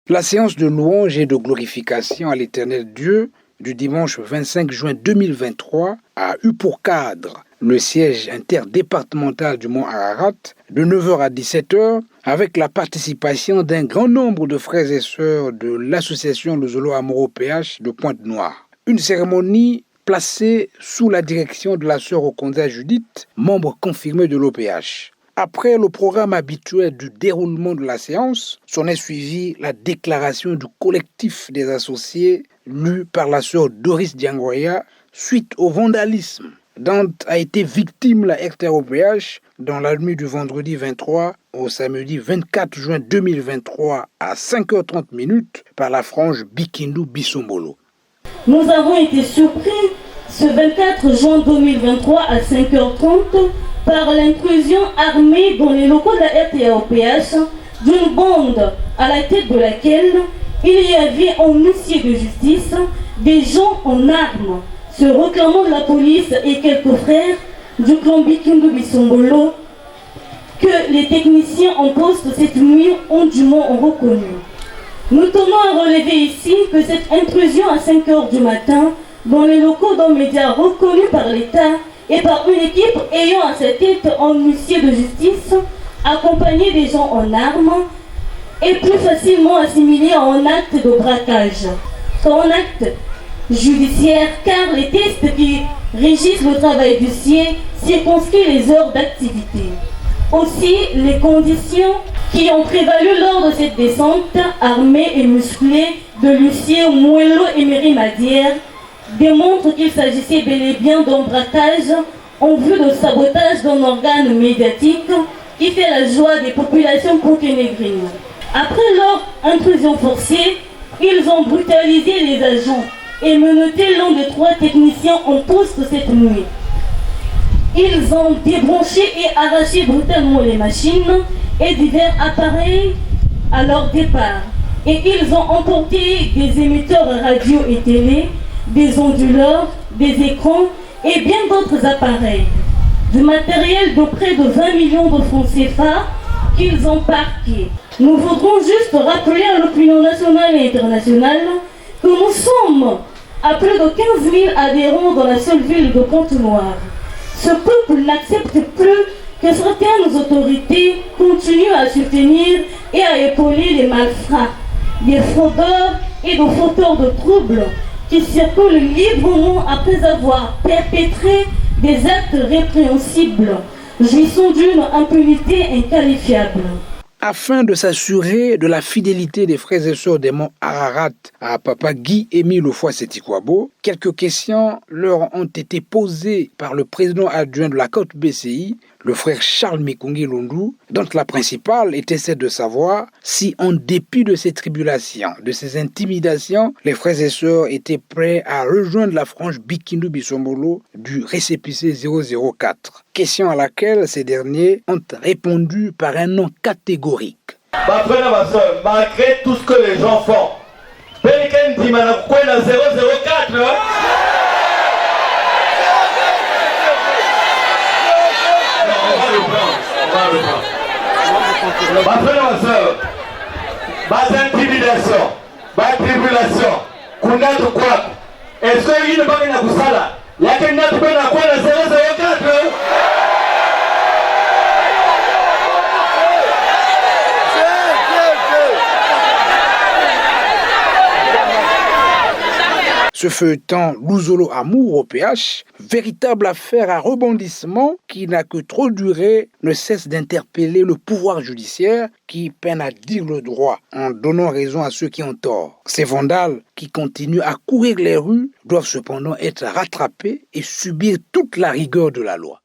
La séance de louange et de glorification à l'Éternel Dieu du dimanche 25 juin 2023 a eu pour cadre le siège interdépartemental du Mont Ararat de 9h à 17h avec la participation d'un grand nombre de frères et sœurs de l'association Luzolo Amuro PH de Pointe-Noire. Une cérémonie placée sous la direction de la sœur Okonza Judith, membre confirmé de l'OPH. Après le programme habituel du déroulement de la séance, s'en est suivi la déclaration du collectif des associés lue par la sœur Doris Diangoya suite au vandalisme dont a été victime la RTOPH dans la nuit du vendredi 23 au samedi 24 juin 2023 à 5h30 par la frange Bikindu-Bisombolo. Nous avons été surpris ce 24 juin 2023 à 5h30 par l'intrusion armée dans les locaux de la RTOPH d'une bande à la tête de laquelle il y avait en huissier de justice des gens en armes se réclamant de la police et quelques frères du clan Bikindu Bisombolo que les techniciens en poste cette nuit ont dûment reconnu. Nous tenons à relever ici que cette intrusion à 5h du matin dans les locaux d'un média reconnu par l'État et par une équipe ayant à sa tête un huissier de justice accompagné des gens en armes est plus facilement assimilé à un acte de braquage qu'un acte judiciaire, car les tests qui régissent le travail du CIE circonscrivent les heures d'activité. Aussi, les conditions qui ont prévalu lors de cette descente armée et musclée de l'huissier Mouelo Emery Madière démontre qu'il s'agissait bel et bien d'un braquage en vue de sabotage d'un organe médiatique qui fait la joie des populations ponténégrines. Après leur intrusion forcée, ils ont brutalisé les agents et menotté l'un des 3 techniciens en poste cette nuit. Ils ont débranché et arraché brutalement les machines et divers appareils à leur départ. Et ils ont emporté des émetteurs radio et télé, des onduleurs, des écrans et bien d'autres appareils. Du matériel de près de 20 millions de francs CFA qu'ils ont parqué. Nous voudrons juste rappeler à l'opinion nationale et internationale que nous sommes à plus de 15 000 adhérents dans la seule ville de Pointe-Noire. Ce peuple n'accepte plus que certaines autorités continuent à soutenir et à épauler les malfrats, des fraudeurs et des fauteurs de troubles qui circulent librement après avoir perpétré des actes répréhensibles, jouissant d'une impunité inqualifiable. Afin de s'assurer de la fidélité des frères et sœurs des monts Ararat à Papa Guy-Émile Ofoa-Setikwabo, quelques questions leur ont été posées par le président adjoint de la Côte BCI, le frère Charles Mikungi Lundu, dont la principale était celle de savoir si, en dépit de ces tribulations, de ces intimidations, les frères et sœurs étaient prêts à rejoindre la frange Bikindu Bisombolo du récépissé 004. Question à laquelle ces derniers ont répondu par un non catégorique. Malgré tout ce que les gens font, Pelikan dit 004, intimidation, tribulation, kunatu quoi? Est-ce qu'il ne va pas nous sala? Il y a quelqu'un qui peut la quoi 004? Ce feuilleton Luzolo Amour au PH, véritable affaire à rebondissement qui n'a que trop duré, ne cesse d'interpeller le pouvoir judiciaire qui peine à dire le droit en donnant raison à ceux qui ont tort. Ces vandales qui continuent à courir les rues doivent cependant être rattrapés et subir toute la rigueur de la loi.